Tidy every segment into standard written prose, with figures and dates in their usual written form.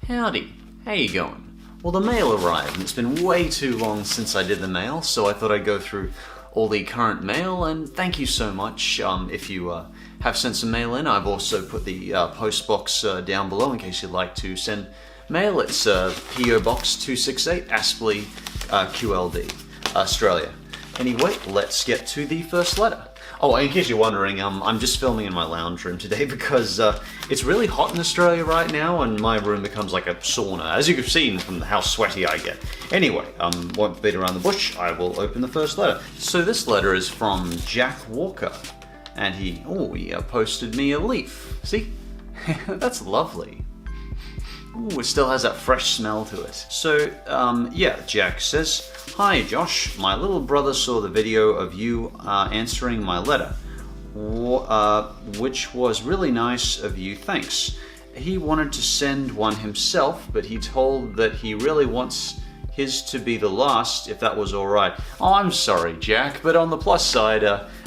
Howdy, how you going? Well, the mail arrived and it's been way too long since I did the mail, so I thought I'd go through all the current mail, and thank you so much if you have sent some mail in. I've also put the post box down below in case you'd like to send mail. It's PO Box 268, Aspley, QLD, Australia. Anyway, let's get to the first letter. Oh, in case you're wondering, I'm just filming in my lounge room today because it's really hot in Australia right now and my room becomes like a sauna, as you've seen from how sweaty I get. Anyway, won't beat around the bush, I will open the first letter. So this letter is from Jack Walker, and he posted me a leaf. See? That's lovely. Ooh, it still has that fresh smell to it. So, yeah, Jack says, "Hi Josh, my little brother saw the video of you answering my letter, which was really nice of you, thanks. He wanted to send one himself, but he told that he really wants his to be the last, if that was alright." Oh, I'm sorry Jack, but on the plus side,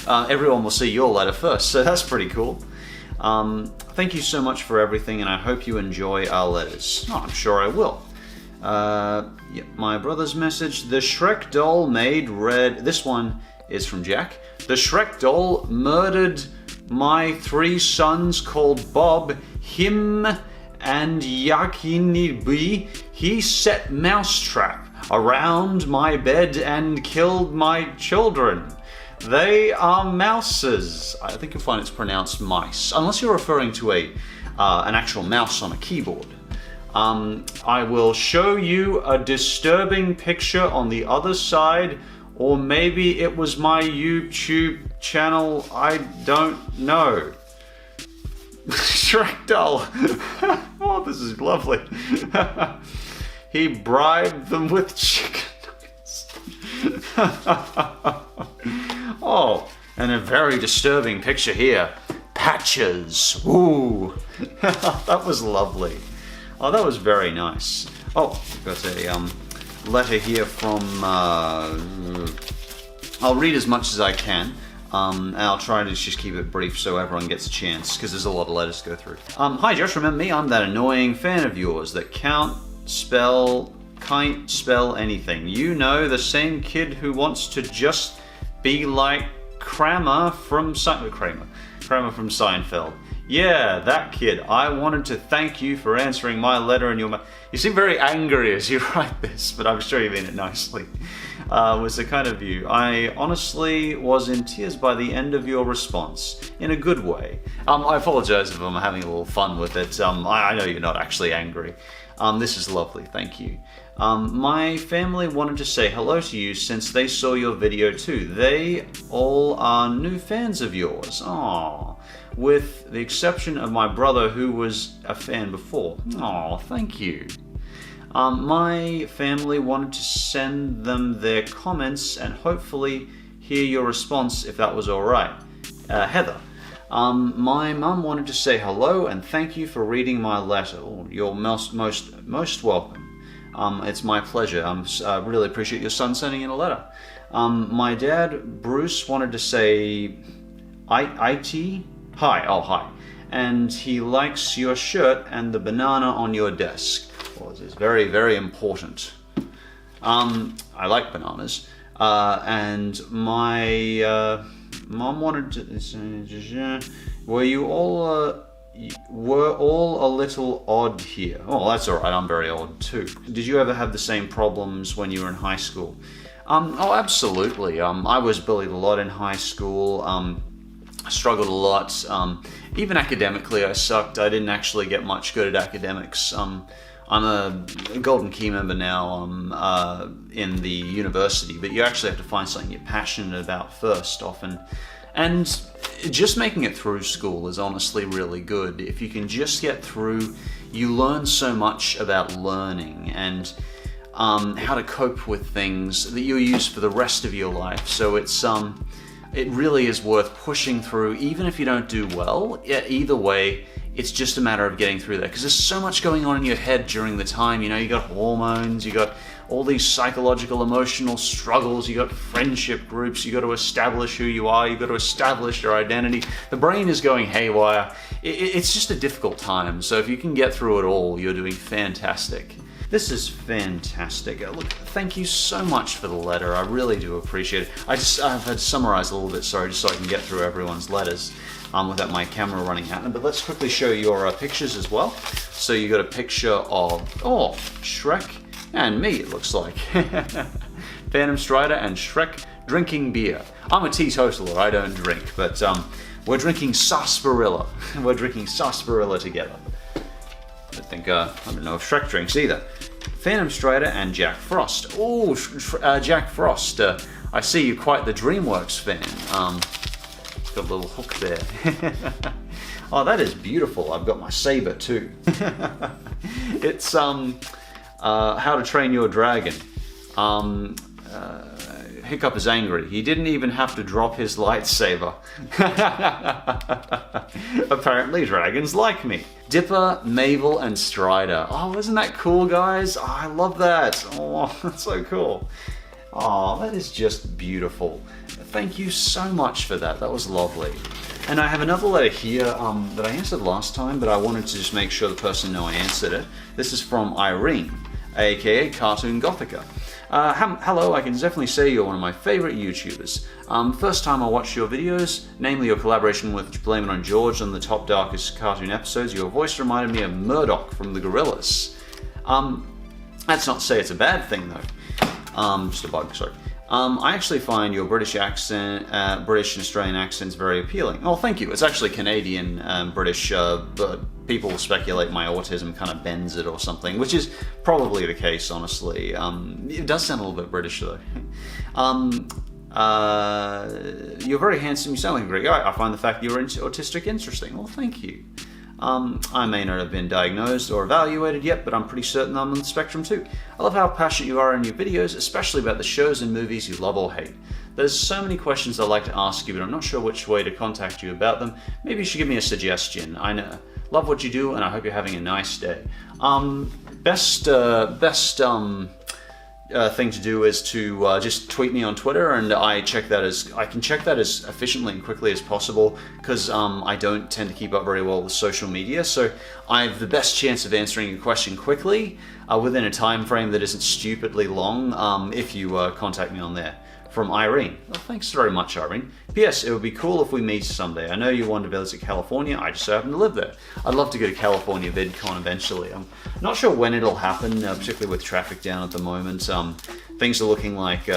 everyone will see your letter first, so that's pretty cool. Thank you so much for everything, and I hope you enjoy our letters. Oh, I'm sure I will. Yeah, my brother's message. The Shrek doll made red. This one is from Jack. The Shrek doll murdered my 3 sons called Bob, him, and Yakinibi. He set mousetrap around my bed and killed my children. They are mouses. I think you'll find it's pronounced mice, unless you're referring to an actual mouse on a keyboard. I will show you a disturbing picture on the other side, or maybe it was my YouTube channel, I don't know. Shrek doll. Oh, this is lovely. He bribed them with chicken nuggets. Oh, and a very disturbing picture here. Patches. Ooh. That was lovely. Oh, that was very nice. Oh, got a letter here from... I'll read as much as I can. And I'll try to just keep it brief so everyone gets a chance, because there's a lot of letters to go through. Hi Josh, remember me? I'm that annoying fan of yours that can't spell anything. You know, the same kid who wants to just be like Kramer from Seinfeld. Yeah, that kid. I wanted to thank you for answering my letter and you seem very angry as you write this, but I'm sure you mean it nicely. Was the kind of you. I honestly was in tears by the end of your response, in a good way. I apologize if I'm having a little fun with it. I know you're not actually angry. This is lovely, thank you. My family wanted to say hello to you since they saw your video too. They all are new fans of yours. Aww. With the exception of my brother who was a fan before. Aww, thank you. My family wanted to send them their comments and hopefully hear your response if that was alright. Heather. My mum wanted to say hello and thank you for reading my letter. Oh, you're most welcome. It's my pleasure. I really appreciate your son sending in a letter. My dad, Bruce, wanted to say IT? Hi, oh hi. And he likes your shirt and the banana on your desk. Well, this is very, very important. I like bananas. And my mom wanted to say, were all a little odd here? Oh, that's alright, I'm very odd too. Did you ever have the same problems when you were in high school? Oh, absolutely. I was bullied a lot in high school. I struggled a lot. Even academically, I sucked. I didn't actually get much good at academics. I'm a Golden Key member now in the university, but you actually have to find something you're passionate about first often. And just making it through school is honestly really good. If you can just get through, you learn so much about learning and how to cope with things that you'll use for the rest of your life. So it really is worth pushing through, even if you don't do well. Either way, It's just a matter of getting through that, because there's so much going on in your head during the time. You know, you got hormones, you got all these psychological, emotional struggles, you got friendship groups, you got to establish who you are, you got to establish your identity. The brain is going haywire. It's just a difficult time. So if you can get through it all, you're doing fantastic. This is fantastic. Look, thank you so much for the letter. I really do appreciate it. I've had to summarize a little bit, sorry, just so I can get through everyone's letters without my camera running out. But let's quickly show your pictures as well. So you got a picture of, Shrek and me, it looks like. Phantom Strider and Shrek drinking beer. I'm a teetotaler, I don't drink, but we're drinking sarsaparilla. We're drinking sarsaparilla together. I don't know if Shrek drinks either. Phantom Strider and Jack Frost. Oh, Jack Frost. I see you're quite the DreamWorks fan. Got a little hook there. Oh, that is beautiful. I've got my saber too. It's How to Train Your Dragon. Hiccup is angry. He didn't even have to drop his lightsaber. Apparently dragons like me. Dipper, Mabel, and Strider. Oh, isn't that cool, guys? Oh, I love that. Oh, that's so cool. Oh, that is just beautiful. Thank you so much for that. That was lovely. And I have another letter here that I answered last time, but I wanted to just make sure the person knew I answered it. This is from Irene, aka Cartoon Gothica. Hello, I can definitely say you're one of my favorite YouTubers. First time I watched your videos, namely your collaboration with Blame It on George on the top darkest cartoon episodes, your voice reminded me of Murdoch from the Gorillaz. That's not to say it's a bad thing though. Just a bug, sorry. I actually find your British accent, British and Australian accents very appealing. Oh, thank you. It's actually Canadian, British, but people speculate my autism kind of bends it or something, which is probably the case, honestly. It does sound a little bit British, though. You're very handsome. You sound like a great guy. I find the fact that you're autistic interesting. Well, thank you. I may not have been diagnosed or evaluated yet, but I'm pretty certain I'm on the spectrum too. I love how passionate you are in your videos, especially about the shows and movies you love or hate. There's so many questions I'd like to ask you, but I'm not sure which way to contact you about them. Maybe you should give me a suggestion. I know, love what you do, and I hope you're having a nice day. Best thing to do is to just tweet me on Twitter, and I can check that as efficiently and quickly as possible, because I don't tend to keep up very well with social media, so I have the best chance of answering your question quickly within a time frame that isn't stupidly long if you contact me on there. From Irene. Well, thanks very much, Irene. P.S. It would be cool if we meet someday. I know you want to visit California, I just so happen to live there. I'd love to go to California VidCon eventually. I'm not sure when it'll happen, particularly with traffic down at the moment. Things are looking like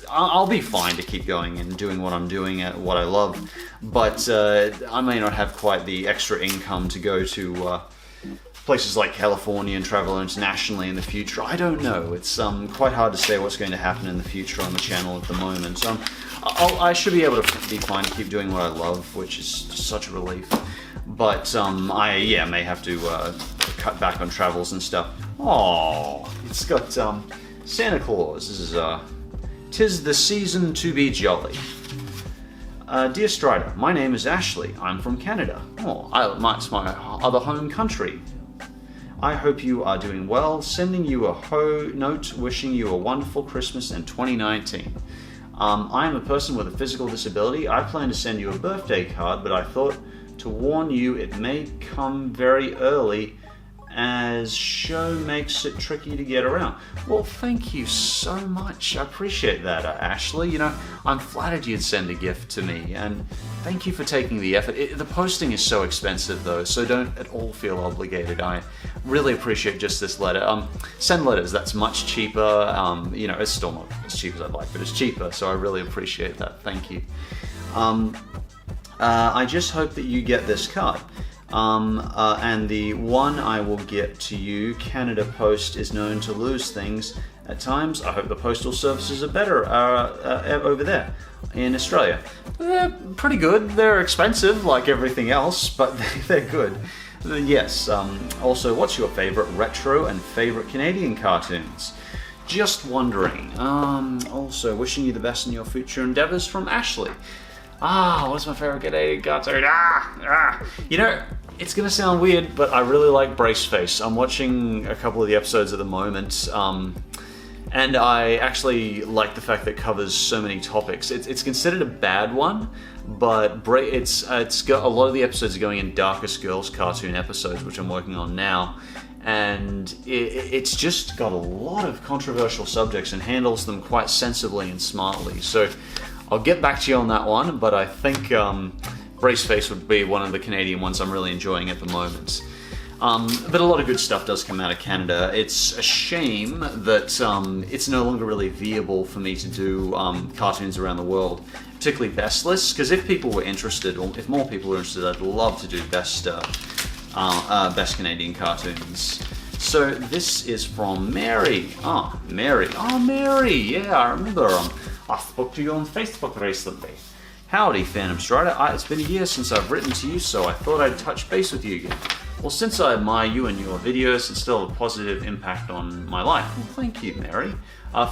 I'll be fine to keep going and doing what I'm doing at what I love, but I may not have quite the extra income to go to places like California and travel internationally in the future. I don't know. It's quite hard to say what's going to happen in the future on the channel at the moment. I should be able to be fine to keep doing what I love, which is such a relief. But I may have to cut back on travels and stuff. Oh, it's got Santa Claus. This is 'tis the season to be jolly. Dear Strider, my name is Ashley. I'm from Canada. Oh, it's my other home country. I hope you are doing well. Sending you a note wishing you a wonderful Christmas in 2019. I am a person with a physical disability. I plan to send you a birthday card, but I thought to warn you it may come very early as show makes it tricky to get around. Well, thank you so much. I appreciate that, Ashley. You know, I'm flattered you'd send a gift to me, and thank you for taking the effort. The posting is so expensive, though, so don't at all feel obligated. I really appreciate just this letter. Send letters, that's much cheaper. You know, it's still not as cheap as I'd like, but it's cheaper, so I really appreciate that. Thank you. I just hope that you get this card. And the one I will get to you, Canada Post, is known to lose things at times. I hope the postal services are better over there in Australia. They're pretty good. They're expensive like everything else, but they're good. Yes. Also, what's your favorite retro and favorite Canadian cartoons? Just wondering. Also, wishing you the best in your future endeavors, from Ashley. What's my favorite Canadian cartoon? You know, It's gonna sound weird, but I really like Braceface. I'm watching a couple of the episodes at the moment, and I actually like the fact that it covers so many topics. It's considered a bad one, but it's got a lot of the episodes are going in Darkest Girls cartoon episodes, which I'm working on now, and it's just got a lot of controversial subjects and handles them quite sensibly and smartly. So I'll get back to you on that one, but I think Braceface would be one of the Canadian ones I'm really enjoying at the moment. But a lot of good stuff does come out of Canada. It's a shame that it's no longer really viable for me to do cartoons around the world, particularly best lists, because if people were interested, or if more people were interested, I'd love to do best Canadian cartoons. So this is from Mary. Mary, yeah, I remember. I spoke to you on Facebook recently. Howdy, Phantom Strider. It's been a year since I've written to you, so I thought I'd touch base with you again. Well, since I admire you and your videos, it's still a positive impact on my life. Well, thank you, Mary.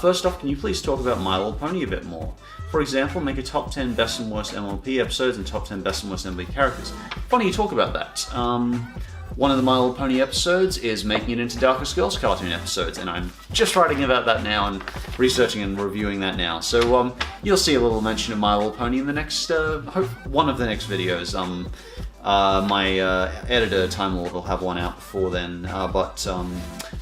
First off, can you please talk about My Little Pony a bit more? For example, make a top 10 best and worst MLP episodes and top 10 best and worst MLP characters. Funny you talk about that. One of the My Little Pony episodes is making it into Darkest Girls cartoon episodes, and I'm just writing about that now and researching and reviewing that now. So you'll see a little mention of My Little Pony in the next, one of the next videos. My editor, Time Lord, will have one out before then,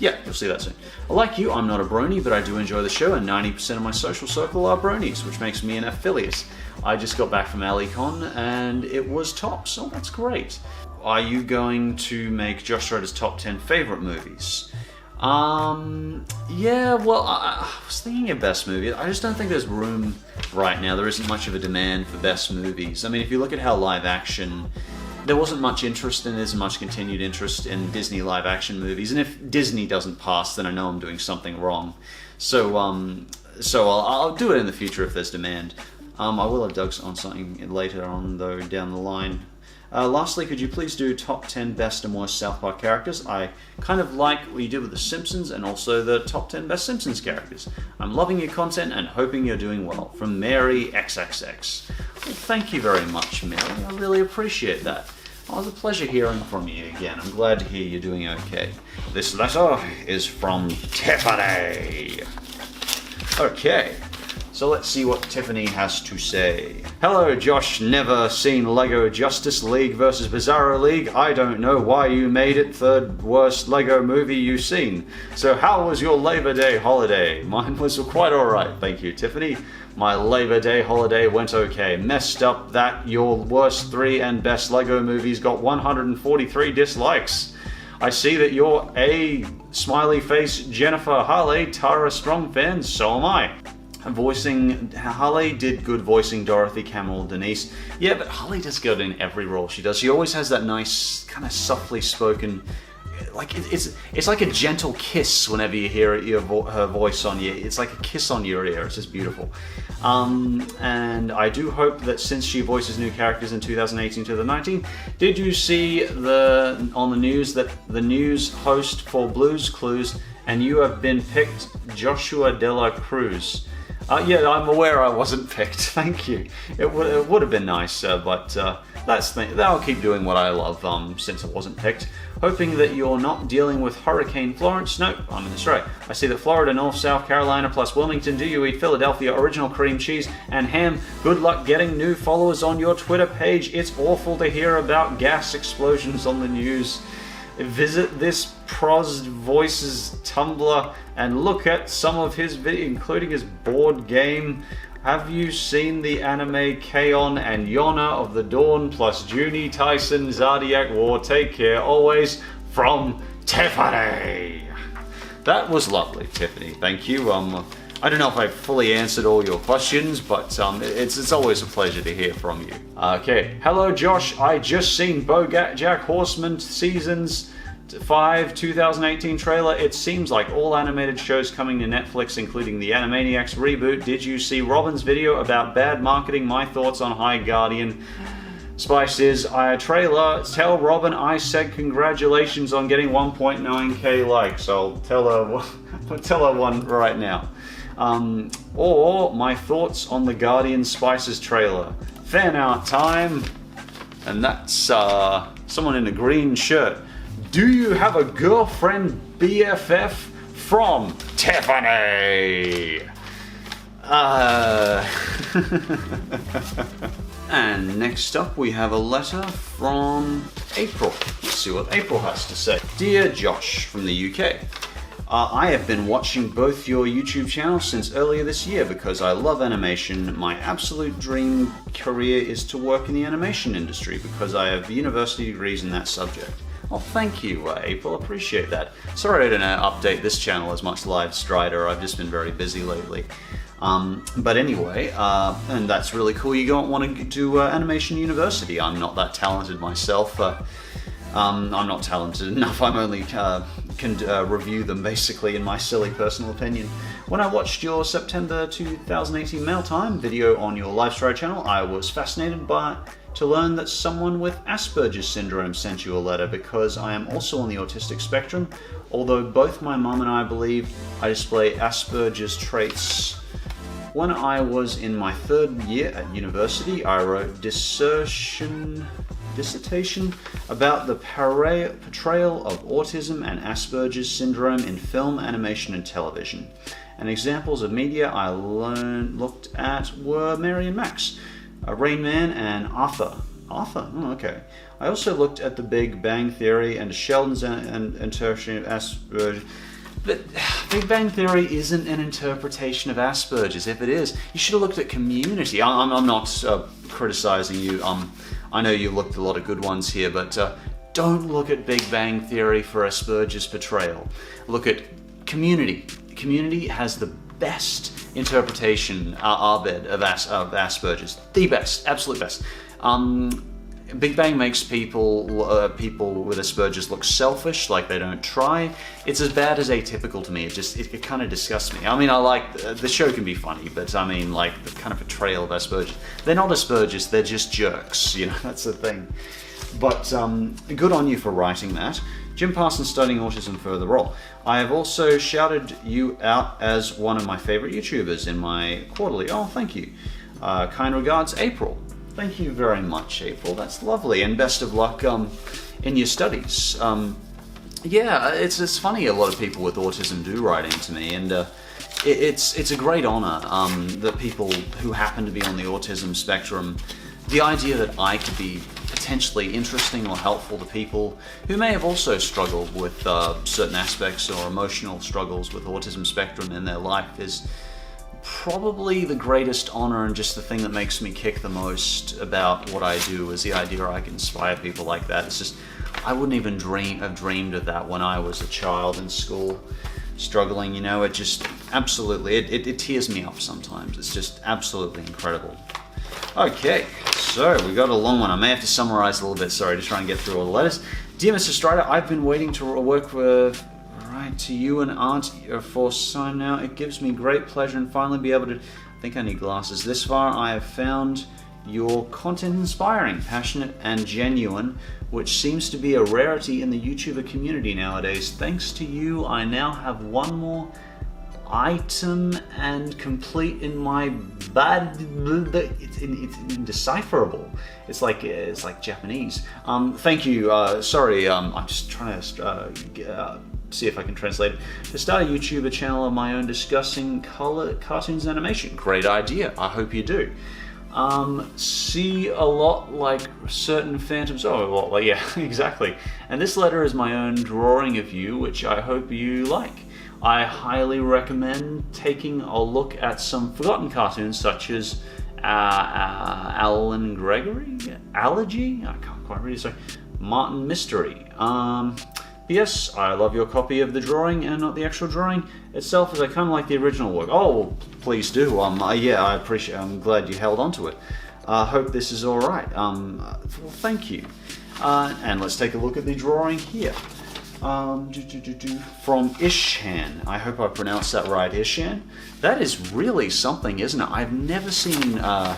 yeah, you'll see that soon. Like you, I'm not a brony, but I do enjoy the show, and 90% of my social circle are bronies, which makes me an affiliate. I just got back from AliCon, and it was top, so that's great. Are you going to make Josh Schroeder's top 10 favorite movies? Yeah, well, I was thinking of best movie. I just don't think there's room right now. There isn't much of a demand for best movies. I mean, if you look at how live action, there wasn't much interest and there's much continued interest in Disney live action movies. And if Disney doesn't pass, then I know I'm doing something wrong. So I'll do it in the future if there's demand. I will have dug on something later on, though, down the line. Lastly, could you please do top 10 best and worst South Park characters? I kind of like what you did with The Simpsons and also the top 10 best Simpsons characters. I'm loving your content and hoping you're doing well. From Mary XXX. Well, thank you very much, Mary. I really appreciate that. Oh, it was a pleasure hearing from you again. I'm glad to hear you're doing okay. This letter is from Tiffany. Okay. So let's see what Tiffany has to say. Hello, Josh. Never seen Lego Justice League vs. Bizarro League. I don't know why you made it third worst Lego movie you've seen. So how was your Labor Day holiday? Mine was quite alright, thank you, Tiffany. My Labor Day holiday went okay. Messed up that your worst 3 and best Lego movies got 143 dislikes. I see that you're a smiley face Jennifer Harley Tara Strong fan, so am I. Harley did good voicing Dorothy, Camel, Denise. Yeah, but Harley does good in every role she does. She always has that nice, kind of softly spoken, like it's like a gentle kiss whenever you hear her voice on you. It's like a kiss on your ear. It's just beautiful. And I do hope that since she voices new characters in 2018-2019, did you see on the news that the news host for Blue's Clues and you have been picked, Joshua Dela Cruz? Yeah, I'm aware I wasn't picked. Thank you. It would have been nice, but I'll keep doing what I love since it wasn't picked. Hoping that you're not dealing with Hurricane Florence. Nope, I'm in Australia. I see that Florida, North, South Carolina, plus Wilmington. Do you eat Philadelphia original cream cheese and ham? Good luck getting new followers on your Twitter page. It's awful to hear about gas explosions on the news. Visit this Prosd Voices Tumblr and look at some of his videos, including his board game. Have you seen the anime K-On! And Yona of the Dawn plus Junie Tyson Zodiac War? Take care always, from Tiffany. That was lovely, Tiffany. Thank you. I don't know if I fully answered all your questions, but it's always a pleasure to hear from you. Okay, hello Josh. I just seen BoJack Horseman Seasons 5 2018 trailer. It seems like all animated shows coming to Netflix, including the Animaniacs reboot. Did you see Robin's video about bad marketing? My thoughts on High Guardian. Spice is trailer. Tell Robin I said congratulations on getting 1.9k likes. I'll tell her one right now. Or my thoughts on the Guardian Spices trailer. Fan art time. And that's someone in a green shirt. Do you have a girlfriend BFF? From Tiffany. And next up we have a letter from April. Let's see what April has to say. Dear Josh from the UK. I have been watching both your YouTube channels since earlier this year because I love animation. My absolute dream career is to work in the animation industry because I have university degrees in that subject. Oh, thank you, April. Appreciate that. Sorry I didn't update this channel as much LiveStrider. I've just been very busy lately. But anyway, and that's really cool. You don't want to do animation university. I'm not that talented myself. I'm not talented enough. I'm only can review them basically in my silly personal opinion. When I watched your September 2018 Mail Time video on your LiveStrider channel, I was fascinated to learn that someone with Asperger's syndrome sent you a letter because I am also on the autistic spectrum, although both my mum and I believe I display Asperger's traits. When I was in my 3rd year at university, I wrote dissertation about the portrayal of autism and Asperger's syndrome in film, animation, and television. And examples of media I looked at were Mary and Max, Rain Man, and Arthur. Arthur? Oh, okay. I also looked at The Big Bang Theory and Sheldon's interpretation of Asperger's. But Big Bang Theory isn't an interpretation of Asperger's. If it is, you should have looked at Community. I'm not criticizing you. I know you looked at a lot of good ones here, but don't look at Big Bang Theory for Asperger's portrayal. Look at Community. Community has the best interpretation, Abed, of Asperger's. The best, absolute best. Big Bang makes people with Asperger's look selfish, like they don't try. It's as bad as Atypical to me. It kind of disgusts me. I mean, I like the show can be funny, but I mean, like the kind of portrayal of Asperger's. They're not Asperger's. They're just jerks. You know, that's the thing. But good on you for writing that. Jim Parsons studying autism further on. I have also shouted you out as one of my favorite YouTubers in my quarterly. Oh, thank you. Kind regards, April. Thank you very much, April. That's lovely, and best of luck in your studies. Yeah, it's funny. A lot of people with autism do write into me, and it's a great honor that people who happen to be on the autism spectrum. The idea that I could be potentially interesting or helpful to people who may have also struggled with certain aspects or emotional struggles with autism spectrum in their life is probably the greatest honor, and just the thing that makes me kick the most about what I do is the idea I can inspire people like that. It's just, I wouldn't even have dreamed of that when I was a child in school struggling, you know. It just absolutely, it tears me up sometimes. It's just absolutely incredible. Okay, so we got a long one. I may have to summarize a little bit, sorry, to try and get through all the letters. Dear Mr. Strider, I've been waiting to work with to you and Aunt for sign now. It gives me great pleasure and finally be able to, I think I need glasses. This far I have found your content inspiring, passionate, and genuine, which seems to be a rarity in the YouTuber community nowadays. Thanks to you, I now have one more item and complete in my bad. It's indecipherable. It's like Japanese. Thank you. Sorry. I'm just trying to see if I can translate it. To start a YouTuber channel of my own discussing cartoons and animation. Great idea. I hope you do. See a lot like certain phantoms. Oh, well, yeah, exactly. And this letter is my own drawing of you, which I hope you like. I highly recommend taking a look at some forgotten cartoons such as Alan Gregory, Allergy, I can't quite read it, sorry, Martin Mystery. P.S. I love your copy of the drawing and not the actual drawing itself, as I kind of like the original work. Oh, please do. Yeah, I appreciate. I'm glad you held on to it. Hope this is all right. Well, thank you. And let's take a look at the drawing here. From Ishan. I hope I pronounced that right, Ishan. That is really something, isn't it? I've never seen a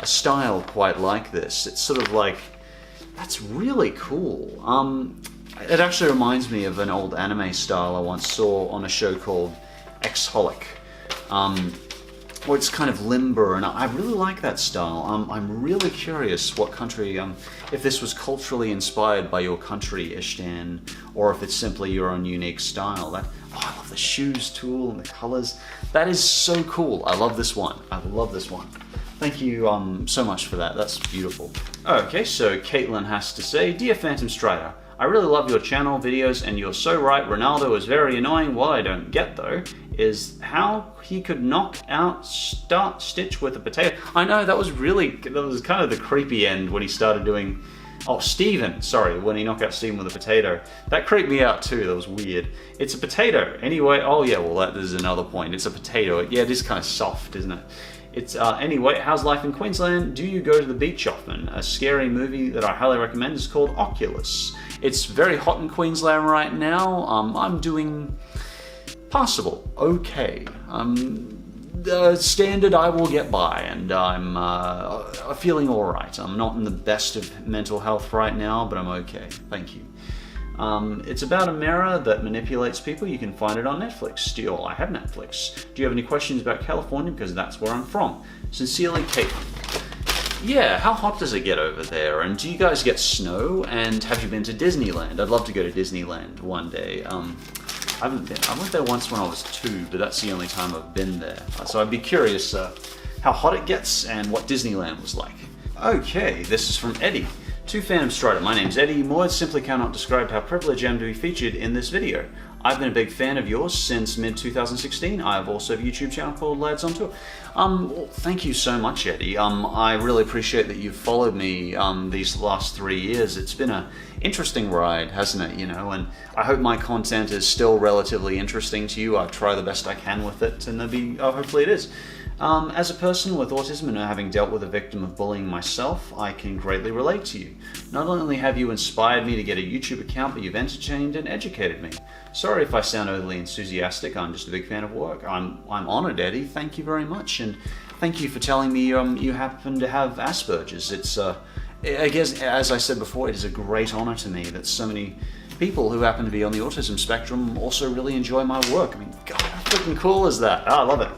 style quite like this. It's sort of like, that's really cool. It actually reminds me of an old anime style I once saw on a show called X-Holic. or it's kind of limber, and I really like that style. I'm really curious what country, if this was culturally inspired by your country, Ishtan, or if it's simply your own unique style. I love the shoes tool and the colors. That is so cool. I love this one. I love this one. Thank you so much for that. That's beautiful. Okay, so Caitlin has to say, Dear Phantom Strider, I really love your channel videos, and you're so right, Ronaldo is very annoying. What I don't get though is how he could knock out Stitch with a potato. I know, that was kind of the creepy end when he started doing, when he knocked out Steven with a potato. That creeped me out too, that was weird. It's a potato. Anyway, oh yeah, well that is another point. It's a potato. Yeah, it is kind of soft, isn't it? It's, anyway, how's life in Queensland? Do you go to the beach often? A scary movie that I highly recommend is called Oculus. It's very hot in Queensland right now. I'm doing passable, okay. Standard, I will get by, and I'm feeling alright. I'm not in the best of mental health right now, but I'm okay, thank you. It's about a mirror that manipulates people. You can find it on Netflix. I have Netflix. Do you have any questions about California? Because that's where I'm from. Sincerely, Caitlin. Yeah, how hot does it get over there? And do you guys get snow? And have you been to Disneyland? I'd love to go to Disneyland one day. I haven't been. I went there once when I was 2, but that's the only time I've been there. So I'd be curious how hot it gets and what Disneyland was like. Okay, this is from Eddie. To Phantom Strider, my name's Eddie. Words simply cannot describe how privileged I am to be featured in this video. I've been a big fan of yours since mid-2016. I have also a YouTube channel called Lads on Tour. Well, thank you so much, Eddie. I really appreciate that you've followed me these last 3 years. It's been an interesting ride, hasn't it? You know, and I hope my content is still relatively interesting to you. I try the best I can with it, and hopefully it is. As a person with autism and having dealt with a victim of bullying myself, I can greatly relate to you. Not only have you inspired me to get a YouTube account, but you've entertained and educated me. Sorry if I sound overly enthusiastic, I'm just a big fan of work. I'm honored, Eddie, thank you very much, and thank you for telling me you happen to have Asperger's. It's, I guess, as I said before, it is a great honor to me that so many people who happen to be on the autism spectrum also really enjoy my work. I mean, God, how freaking cool is that? I love it.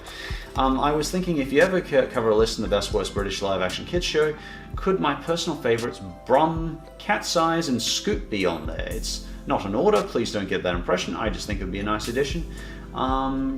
I was thinking, if you ever cover a list in the Best Worst British Live Action Kids Show, could my personal favourites Brum, Cat's Eyes and Scoop be on there? It's not an order, please don't get that impression, I just think it would be a nice addition.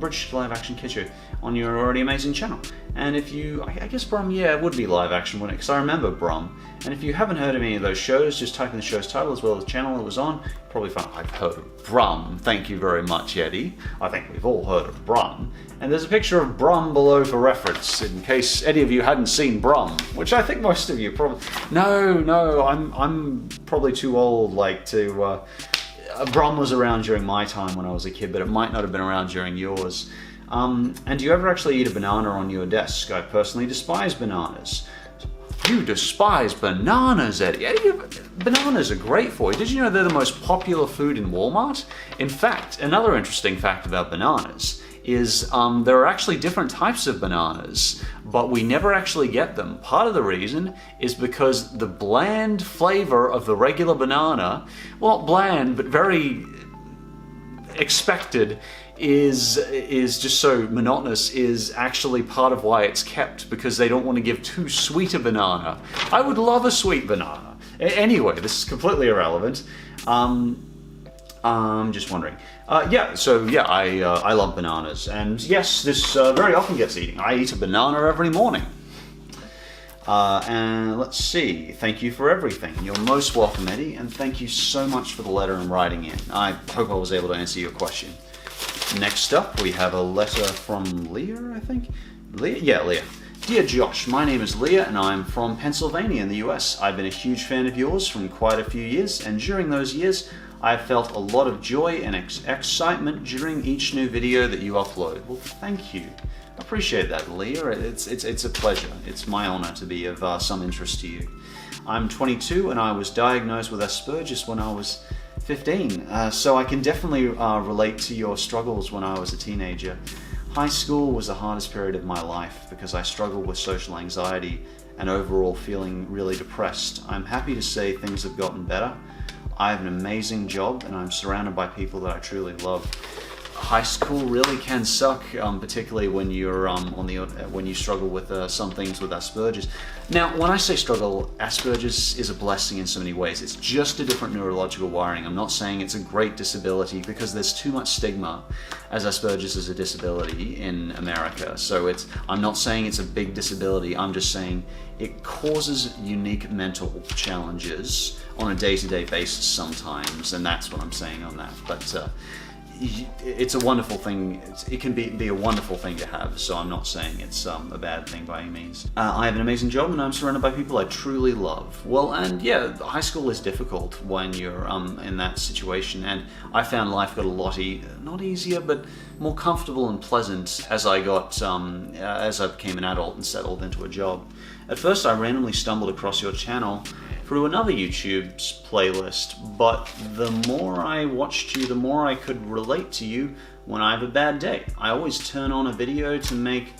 British Live Action Kids Show on your already amazing channel. And if you, I guess Brum, yeah, it would be live action, wouldn't it? Because I remember Brum. And if you haven't heard of any of those shows, just type in the show's title as well as the channel it was on. Probably find I've heard of Brum. Thank you very much, Eddie. I think we've all heard of Brum. And there's a picture of Brum below for reference, in case any of you hadn't seen Brum, which I think most of you probably. No, I'm probably too old, like to. Brum was around during my time when I was a kid, but it might not have been around during yours. And do you ever actually eat a banana on your desk? I personally despise bananas. You despise bananas, Eddie. Eddie, bananas are great for you. Did you know they're the most popular food in Walmart? In fact, another interesting fact about bananas is there are actually different types of bananas, but we never actually get them. Part of the reason is because the bland flavor of the regular banana, well, bland, but very expected, is just so monotonous, is actually part of why it's kept, because they don't want to give too sweet a banana. I would love a sweet banana. Anyway, this is completely irrelevant. Just wondering. I love bananas, and yes, this very often gets eaten. I eat a banana every morning. And let's see, thank you for everything. You're most welcome, Eddie, and thank you so much for the letter and writing in. I hope I was able to answer your question. Next up, we have a letter from Leah, I think? Leah? Yeah, Leah. Dear Josh, my name is Leah and I'm from Pennsylvania in the US. I've been a huge fan of yours from quite a few years, and during those years, I've felt a lot of joy and excitement during each new video that you upload. Well, thank you. I appreciate that, Leah. It's a pleasure. It's my honor to be of some interest to you. I'm 22 and I was diagnosed with Asperger's when I was 15, so I can definitely relate to your struggles when I was a teenager. High school was the hardest period of my life because I struggled with social anxiety and overall feeling really depressed. I'm happy to say things have gotten better. I have an amazing job and I'm surrounded by people that I truly love. high school really can suck, particularly when you're when you struggle with some things with Asperger's. Now, when I say struggle, Asperger's is a blessing in so many ways. It's just a different neurological wiring. I'm not saying it's a great disability because there's too much stigma as Asperger's is a disability in America. So I'm not saying it's a big disability. I'm just saying it causes unique mental challenges on a day-to-day basis sometimes, and that's what I'm saying on that. But it's a wonderful thing. It can be a wonderful thing to have, so I'm not saying it's a bad thing by any means. I have an amazing job and I'm surrounded by people I truly love. Well, and yeah, high school is difficult when you're in that situation, and I found life got a lot not easier, but more comfortable and pleasant as I got as I became an adult and settled into a job. At first, I randomly stumbled across your channel through another YouTube's playlist, but the more I watched you, the more I could relate to you when I have a bad day. I always turn on a video to make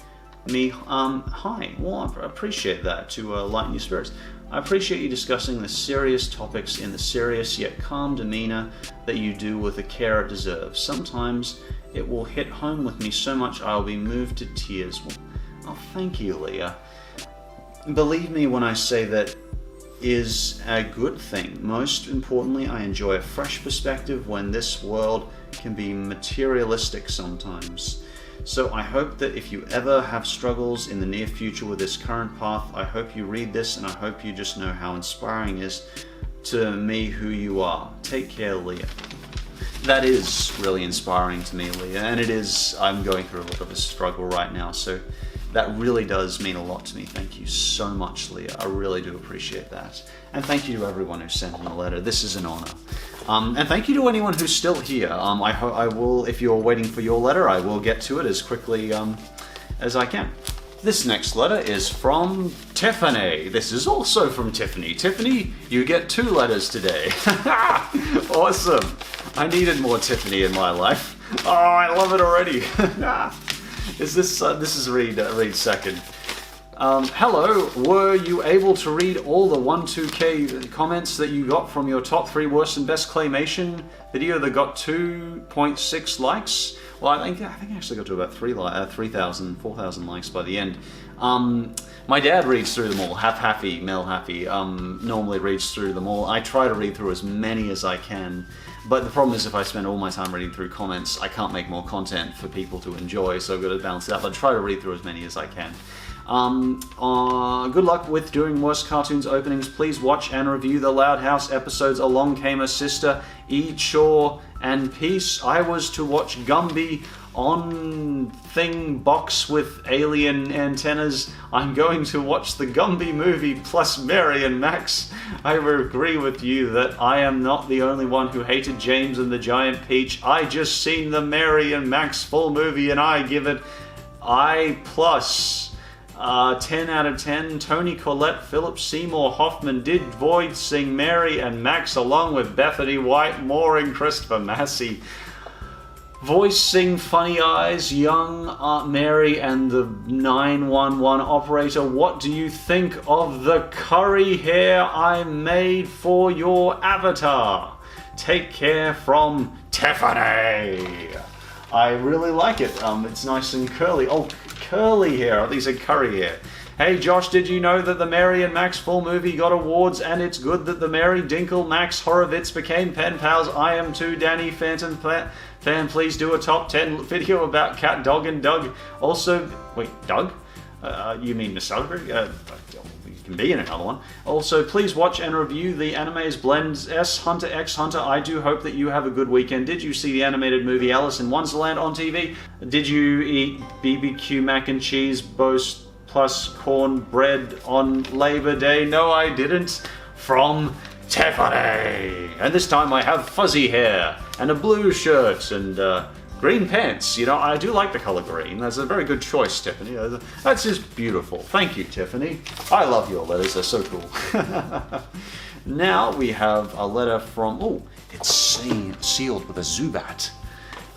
me, hi. Well, I appreciate that, to lighten your spirits. I appreciate you discussing the serious topics in the serious yet calm demeanor that you do with the care it deserves. Sometimes it will hit home with me so much I'll be moved to tears. Well, oh, thank you, Leah. Believe me when I say that is a good thing. Most importantly, I enjoy a fresh perspective when this world can be materialistic sometimes. So I hope that if you ever have struggles in the near future with this current path, I hope you read this and I hope you just know how inspiring it is to me who you are. Take care, Leah. That is really inspiring to me, Leah, and it is, I'm going through a little bit of a struggle right now, so that really does mean a lot to me. Thank you so much, Leah. I really do appreciate that. And thank you to everyone who sent in a letter. This is an honor. And thank you to anyone who's still here. I will, if you're waiting for your letter, I will get to it as quickly as I can. This next letter is from Tiffany. This is also from Tiffany. Tiffany, you get 2 letters today. Awesome. I needed more Tiffany in my life. Oh, I love it already. This is read second. Hello, were you able to read all the 12K comments that you got from your top 3 worst and best claymation video that got 2.6 likes? Well, I think I actually got to about 3,000, 4,000 likes by the end. My dad reads through them all. Happy, Mel Happy, normally reads through them all. I try to read through as many as I can. But the problem is if I spend all my time reading through comments, I can't make more content for people to enjoy, so I've got to balance it out. But I try to read through as many as I can. Good luck with doing worst cartoons openings. Please watch and review the Loud House episodes Along Came a Sister, Eat Shore, and Peace. I was to watch Gumby on thing box with alien antennas. I'm going to watch the Gumby movie plus Mary and Max. I agree with you that I am not the only one who hated James and the Giant Peach. I just seen the Mary and Max full movie and I give it I+. 10 out of 10. Tony Collette, Philip Seymour Hoffman did voice sing Mary and Max along with Bethany White, Moore and Christopher Massey. Voice sing Funny Eyes, young Aunt Mary and the 911 operator. What do you think of the curry hair I made for your avatar? Take care from Tiffany. I really like it. It's nice and curly. Oh, curly hair. These are curry hair. Hey Josh, did you know that the Mary and Max full movie got awards, and it's good that the Mary, Dinkle, Max, Horowitz became pen pals? I am too. Danny Phantom fan, please do a top 10 video about Cat, Dog, and Doug. Also, wait, Doug? You mean Nostalgia? You can be in another one. Also, please watch and review the Animes Blends S Hunter X Hunter. I do hope that you have a good weekend. Did you see the animated movie Alice in Wonderland on TV? Did you eat BBQ mac and cheese boast plus cornbread on Labor Day? No, I didn't. From Tiffany. And this time I have fuzzy hair and a blue shirt and green pants. You know, I do like the color green. That's a very good choice, Tiffany. That's just beautiful. Thank you, Tiffany. I love your letters. They're so cool. Now we have a letter from... Oh, it's sealed with a Zubat.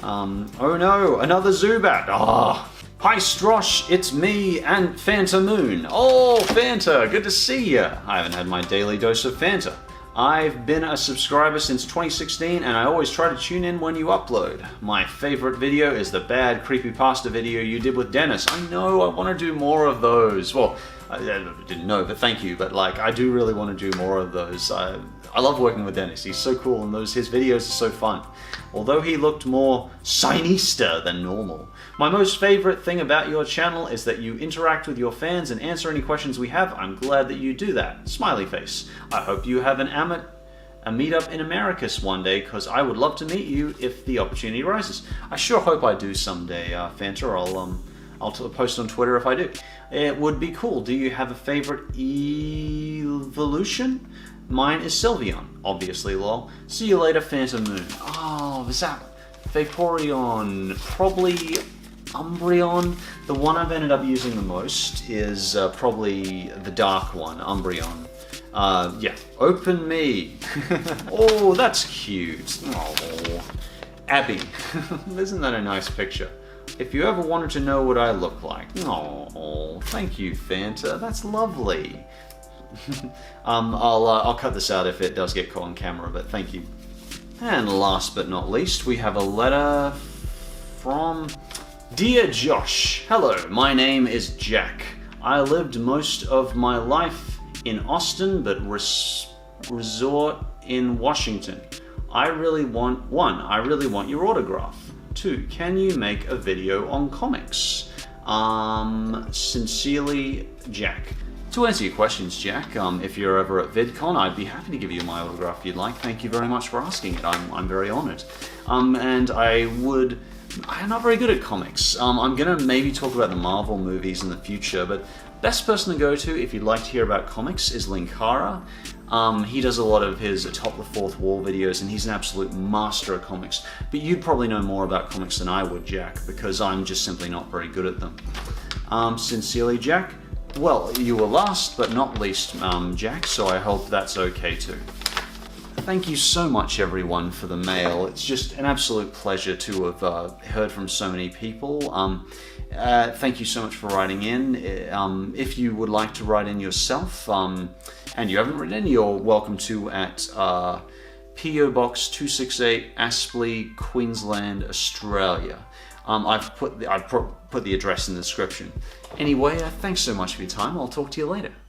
Oh no, another Zubat. Ah. Hi Strosh, it's me and Fanta Moon. Oh, Fanta, good to see ya. I haven't had my daily dose of Fanta. I've been a subscriber since 2016 and I always try to tune in when you upload. My favorite video is the bad creepypasta video you did with Dennis. I know, I want to do more of those. Well, I didn't know, but thank you. But like, I do really want to do more of those. I love working with Dennis. He's so cool and his videos are so fun. Although he looked more sinister than normal. My most favorite thing about your channel is that you interact with your fans and answer any questions we have. I'm glad that you do that. Smiley face. I hope you have a meetup in Americus one day, because I would love to meet you if the opportunity arises. I sure hope I do someday, Fanta. I'll post on Twitter if I do. It would be cool. Do you have a favorite evolution? Mine is Sylveon, obviously, lol. See you later, Phantom Moon. Oh, is that Vaporeon? Probably Umbreon. The one I've ended up using the most is probably the dark one, Umbreon. Yeah, open me. Oh, that's cute. Oh, Abby. Isn't that a nice picture? If you ever wanted to know what I look like. Oh, thank you, Fanta. That's lovely. I'll cut this out if it does get caught on camera, but thank you. And last but not least, we have a letter from Dear Josh. Hello, my name is Jack. I lived most of my life in Austin, but resort in Washington. I really want your autograph. 2, can you make a video on comics? Sincerely, Jack. To answer your questions, Jack, if you're ever at VidCon, I'd be happy to give you my autograph if you'd like. Thank you very much for asking it. I'm very honored. And I'm not very good at comics. I'm gonna maybe talk about the Marvel movies in the future, but best person to go to if you'd like to hear about comics is Linkara. He does a lot of his Atop the Fourth Wall videos, and he's an absolute master of comics. But you'd probably know more about comics than I would, Jack, because I'm just simply not very good at them. Sincerely, Jack. Well, you were last but not least, Jack, so I hope that's okay too. Thank you so much, everyone, for the mail. It's just an absolute pleasure to have heard from so many people. Thank you so much for writing in. If you would like to write in yourself, and you haven't written in, you're welcome to at PO Box 268, Aspley, Queensland, Australia. I've put the address in the description. Anyway, thanks so much for your time. I'll talk to you later.